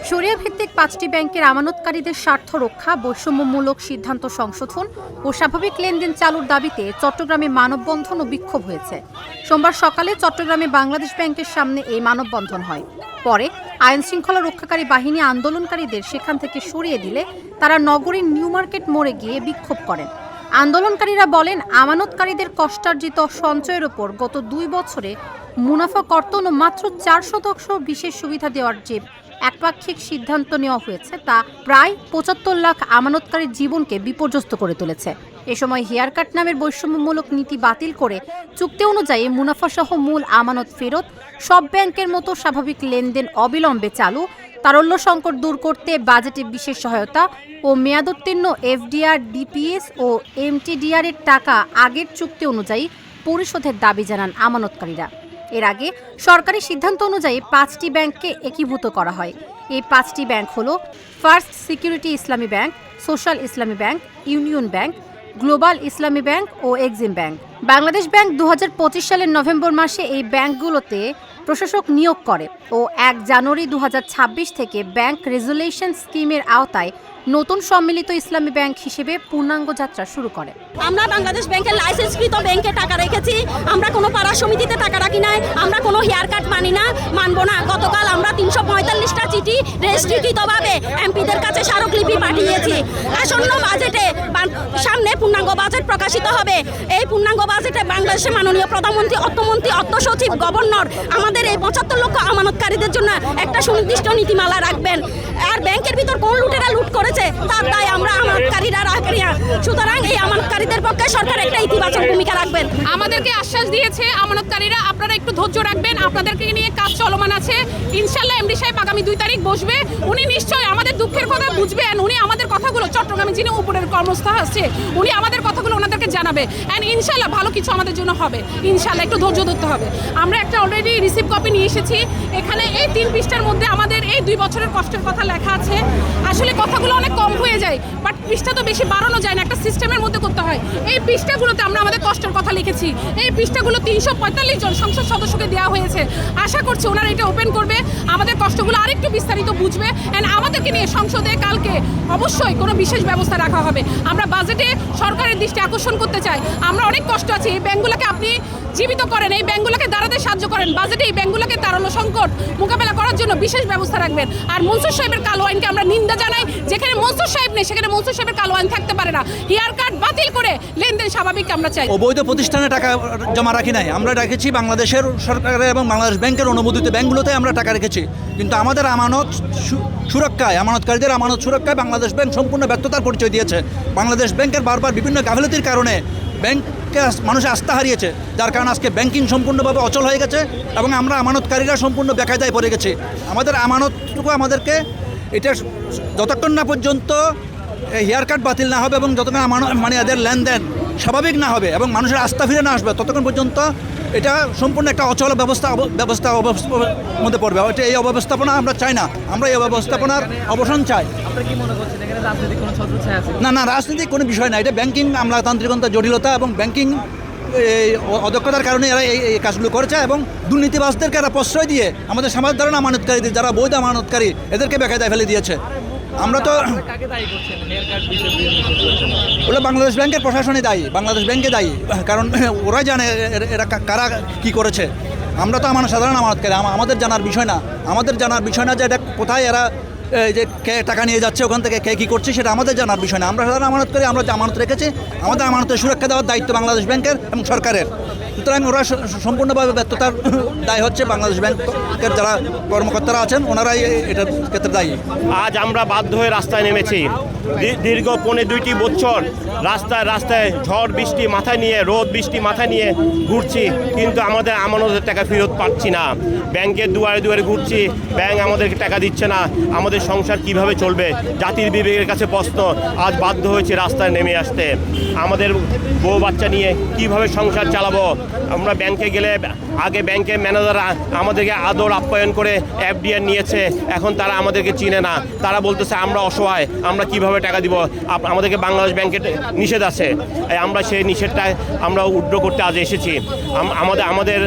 শরিয়া ভিত্তিক ৫টি ব্যাংকের আমানতকারীদের স্বার্থ রক্ষা, বৈষম্যমূলক সিদ্ধান্ত সংশোধন ও স্বাভাবিক লেনদেন চালুর দাবিতে চট্টগ্রামে মানববন্ধন ও বিক্ষোভ হয়েছে। সোমবার সকালে চট্টগ্রামে বাংলাদেশ ব্যাংকের সামনে এই মানববন্ধন হয়। পরে আইনশৃঙ্খলা রক্ষাকারী বাহিনী আন্দোলনকারীদের সেখান থেকে সরিয়ে দিলে তারা নগরীর নিউ মার্কেট মোড়ে গিয়ে বিক্ষোভ করেন। আন্দোলনকারীরা বলেন, আমানতকারীদের কষ্টার্জিত সঞ্চয়ের ওপর গত ২ বছরে মুনাফা কর্তন ও মাত্র ৪% বিশেষ সুবিধা দেওয়ার যে একপাক্ষিক সিদ্ধান্ত নেওয়া হয়েছে তা প্রায় ৭৫ লাখ আমানতকারীর জীবনকে বিপর্যস্ত করে তুলেছে। এ সময় হেয়ারকাট নামের বৈষম্যমূলক নীতি বাতিল করে চুক্তি অনুযায়ী মুনাফাসহ মূল আমানত ফেরত, সব ব্যাংকের মতো স্বাভাবিক লেনদেন অবিলম্বে চালু, তারল্য সংকট দূর করতে বাজেটে বিশেষ সহায়তা ও মেয়াদোত্তীর্ণ এফডিআর, ডিপিএস ও এমটিডিআর এর টাকা আগের চুক্তি অনুযায়ী পরিশোধের দাবি জানান আমানতকারীরা। এর আগে সরকারি সিদ্ধান্ত অনুযায়ী ৫টি ব্যাংককে একীভূত করা হয়। এই ৫টি ব্যাংক হল ফার্স্ট সিকিউরিটি ইসলামী ব্যাংক, সোশ্যাল ইসলামী ব্যাংক, ইউনিয়ন ব্যাংক, গ্লোবাল ইসলামী ব্যাংক ও এক্সিম ব্যাংক। বাংলাদেশ ব্যাংক ২০২৫ সালের নভেম্বর মাসে এই ব্যাংকগুলোতে প্রশাসক নিয়োগ করে ও ১ জানুয়ারি ২০২৬ থেকে ব্যাংক রেজুলেশন স্কিমের আওতায় নতুন সম্মিলিত ইসলামী ব্যাংক হিসেবে পূর্ণাঙ্গ যাত্রা শুরু করে। আমরা বাংলাদেশ ব্যাংকের লাইসেন্সকৃত ব্যাংকে টাকা রেখেছি। আমরা কোনো পাড়া সমিতিতে টাকা রাখি নাই। আমরা কোনো হেয়ার কাট মানব না। গতকাল আমরা ৩৪৫টা চিঠি রেজিস্ট্রিকৃতভাবে এমপিদের কাছে স্মারকলিপি পাঠিয়েছি। আসন্ন বাজেটে সামনে পূর্ণাঙ্গ বাজেট প্রকাশিত হবে। এই পূর্ণাঙ্গ বাজেটে বাংলাদেশের মাননীয় প্রধানমন্ত্রী, অর্থমন্ত্রী, অর্থ সচিব, গভর্নর আমাদের এই ৭৫ লক্ষ আমানতকারীদের জন্য একটা সুনির্দিষ্ট নীতিমালা রাখবেন। আর ব্যাংকের ভিতর কোন লুটেরা লুট করেছে তার দায় আমরা আমানতকারীরা রাখি না। সুতরাং এই আমানতকারীদের পক্ষে সরকার একটা ইতিবাচক ভূমিকা রাখবেন। আমাদেরকে আশ্বাস দিয়েছে আমানতকারীরা, আপনারা একটু ধৈর্য রাখবেন, আপনাদেরকে নিয়ে কাজ চলমান আছে। ইনশাআল্লাহ এমডি সাহেব আগামী ২ তারিখ বসবে। উনি নিশ্চয়ই আমাদের দুঃখের কথা বুঝবেন। উনি আমাদের কথাগুলো, চট্টগ্রামে যিনি উপরের কর্মস্থল আছে, উনি আমাদের কথাগুলো ওনাদেরকে জানাবে। অ্যান্ড ইনশাআল্লাহ ভালো কিছু আমাদের জন্য হবে। ইনশাআল্লাহ একটু ধৈর্য ধরতে হবে। আমরা একটা অলরেডি রিসিভ কপি নিয়ে এসেছি। এখানে এই ৩ পৃষ্ঠার মধ্যে আমাদের এই ২ বছরের কষ্টের কথা লেখা আছে। আসলে কথাগুলো অনেক কম হয়ে যায়, বাট পৃষ্ঠা তো বেশি বাড়ানো যায় না, একটা সিস্টেমের মধ্যে করতে হয়। এই পৃষ্ঠাগুলোতে আমরা আমাদের কষ্টের কথা লিখেছি। এই পৃষ্ঠাগুলো ৩৪৫ জন সংসদ সদস্যকে দেওয়া হয়েছে। আশা করছি ওনারা এটা ওপেন করবে, আমাদের কষ্টগুলো আরেকটু বিস্তারিত বুঝবে। অ্যান্ড আমাদেরকে নিয়ে সংসদে কালকে অবশ্যই কোনো বিশেষ ব্যবস্থা রাখা হবে। আমরা বাজেটে সরকারের দৃষ্টি আকর্ষণ করতে চাই। আমরা অনেক কষ্ট আছি, এই ব্যাংকগুলোকে আপনি জীবিত করেন, এই ব্যাংকগুলোকে দাঁড়াতে সাহায্য করেন। বাজেটে এই ব্যাংকগুলোকে তারল্য সংকট মোকাবেলা করার জন্য বিশেষ ব্যবস্থা রাখবেন। আর মনসুর সাহেবের কালো আইনকে আমরা নিন্দা জানাই। যেখানে মনসুর সাহেব নেই সেখানে মনসুর সাহেবের কালো আইন থাকতে পারে না। হেয়ার কাট বাতিল করে লেনদেন স্বাভাবিক আমরা চাই। অবৈধ প্রতিষ্ঠানে টাকা জমা রাখি নাই, আমরা রেখেছি বাংলাদেশের সরকারের এবং বাংলাদেশ ব্যাংকের অনুমোদিত ব্যাংকগুলোতে আমরা টাকা রেখেছি। কিন্তু আমাদের আমানত সুরক্ষায়, আমানতকারীদের আমানত সুরক্ষায় বাংলাদেশ ব্যাংক সম্পূর্ণ ব্যর্থতার পরিচয় দিয়েছে। বাংলাদেশ ব্যাংকের বারবার বিভিন্ন গাফিলতির কারণে ব্যাংককে মানুষের আস্থা হারিয়েছে, যার কারণে আজকে ব্যাংকিং সম্পূর্ণভাবে অচল হয়ে গেছে এবং আমরা আমানতকারীরা সম্পূর্ণ বেকায়দায় পড়ে গেছি। আমাদের আমানতটুকু আমাদেরকে এটা যতক্ষণ না পর্যন্ত হেয়ার কাট বাতিল না হবে এবং যতক্ষণ মানে এদের লেনদেন স্বাভাবিক না হবে এবং মানুষের আস্থা ফিরে না আসবে, ততক্ষণ পর্যন্ত এটা সম্পূর্ণ একটা অচল ব্যবস্থার মধ্যে পড়বে। এই অব্যবস্থাপনা আমরা চাই না, আমরা এই অব্যবস্থাপনার অবসান চাই। না, রাজনীতিক কোনো বিষয় না, এটা ব্যাংকিং আমলাতান্ত্রিকতা, জটিলতা এবং ব্যাংকিং অদক্ষতার কারণে এরা এই কাজগুলো করেছে এবং দুর্নীতিবাজদেরকে এরা প্রশ্রয় দিয়ে আমাদের সাধারণ আমানতকারীদের, যারা বৈধ আমানতকারী, এদেরকে বেকায়দায় ফেলে দিয়েছে। আমরা তো ওরা বাংলাদেশ ব্যাংকের প্রশাসনে দায়ী, বাংলাদেশ ব্যাংকে দায়ী, কারণ ওরা জানে এরা কারা কি করেছে। আমরা তো সাধারণ আমানতকারী, আমাদের জানার বিষয় না। আমাদের জানার বিষয় না যে এটা কোথায় এরা যে কে টাকা নিয়ে যাচ্ছে, ওখান থেকে কে কী করছে, সেটা আমাদের জানার বিষয় না। আমরা সাধারণ আমানতকারী, আমরা যে আমানত রেখেছি, আমাদের আমানতের সুরক্ষা দেওয়ার দায়িত্ব বাংলাদেশ ব্যাংকের এবং সরকারের। সুতরাং ওরা সম্পূর্ণভাবে ব্যর্থতার দায় হচ্ছে বাংলাদেশ ব্যাংকের যারা কর্মকর্তারা আছেন, ওনারাই এটার ক্ষেত্রে দায়ী। আজ আমরা বাধ্য হয়ে রাস্তায় নেমেছি। দীর্ঘ ২.৫ বছর রাস্তায় ঝড় বৃষ্টি মাথায় নিয়ে, রোদ বৃষ্টি মাথায় নিয়ে ঘুরছি, কিন্তু আমাদের আমানতের টাকা ফেরত পাচ্ছি না। ব্যাংকের দুয়ারে দুয়ারে ঘুরছি, ব্যাংক আমাদেরকে টাকা দিচ্ছে না। আমাদের সংসার কিভাবে চলবে? জাতির বিবেকের কাছে প্রশ্ন। আজ বাধ্য হয়েছে রাস্তায় নেমে আসতে। আমাদের বউ বাচ্চা নিয়ে কিভাবে সংসার চালাবো? আমরা ব্যাংকে গেলে আগে ব্যাংকের ম্যানেজাররা আমাদেরকে আদর আপ্যায়ন করে এফডিআর নিয়েছে, এখন তারা আমাদেরকে চিনে না। তারা বলতেছে আমরা অসহায়, আমরা কিভাবে টাকা দিব? আমাদেরকে বাংলাদেশ ব্যাংকের নিষেধ আছে, আমরা সেই নিষেধটায় আমরা উড্র করতে আজ এসেছি। আমাদের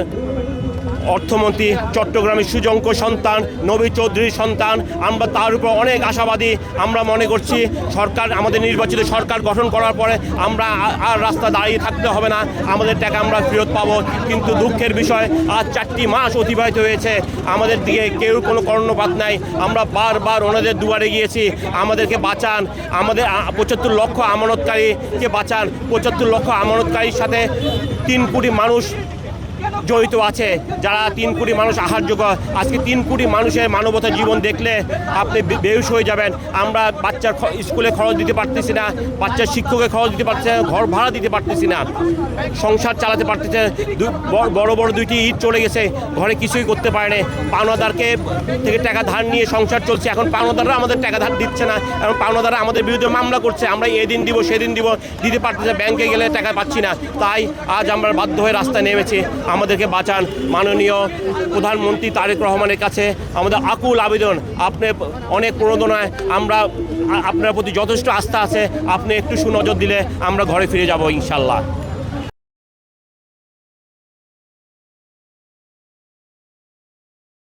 অর্থমন্ত্রী চট্টগ্রামের সুজঙ্ক সন্তান নবী চৌধুরীর সন্তান, আমরা তার উপর অনেক আশাবাদী। আমরা মনে করছি সরকার, আমাদের নির্বাচিত সরকার গঠন করার পরে আমরা আর রাস্তা দাঁড়িয়ে থাকতে হবে না, আমাদের টাকা আমরা ফেরত পাবো। কিন্তু দুঃখের বিষয়, আজ 4টি মাস অতিবাহিত হয়েছে, আমাদের দিকে কেউ কোনো কর্ণপাত নাই। আমরা বারবার ওনাদের দুয়ারে গিয়েছি, আমাদেরকে বাঁচান, আমাদের 75 লক্ষ আমানতকারীকে বাঁচান। 75 লক্ষ আমানতকারীর সাথে 3 কোটি মানুষ জড়িত আছে, যারা 3 কোটি মানুষ আহারযোগ্য। আজকে 3 কোটি মানুষের মানবতার জীবন দেখলে আপনি বেহুশ হয়ে যাবেন। আমরা বাচ্চার স্কুলে খরচ দিতে পারতেছি না, বাচ্চার শিক্ষকের খরচ দিতে পারতেছি না, ঘর ভাড়া দিতে পারতেছি না, সংসার চালাতে পারতেছে। বড় বড় 2টি ঈদ চলে গেছে, ঘরে কিছুই করতে পারে না। পাওনাদারকে থেকে টাকা ধার নিয়ে সংসার চলছে। এখন পাওনাদাররা আমাদের টাকা ধার দিচ্ছে না, এখন পাওনাদাররা আমাদের বিরুদ্ধে মামলা করছে, আমরা এদিন দিব সেদিন দিব, দিতে পারতেছে, ব্যাংকে গেলে টাকা পাচ্ছি না। তাই আজ আমরা বাধ্য হয়ে রাস্তায় নেমেছি, আমাদেরকে বাঁচান। মাননীয় প্রধানমন্ত্রী তারেক রহমানের কাছে আমাদের আকুল আবেদন, আপনি অনেক প্রণোদনায়, আমরা আপনার প্রতি যথেষ্ট আস্থা আছে, আপনি একটু সুনজর দিলে আমরা ঘরে ফিরে যাব ইনশাল্লাহ।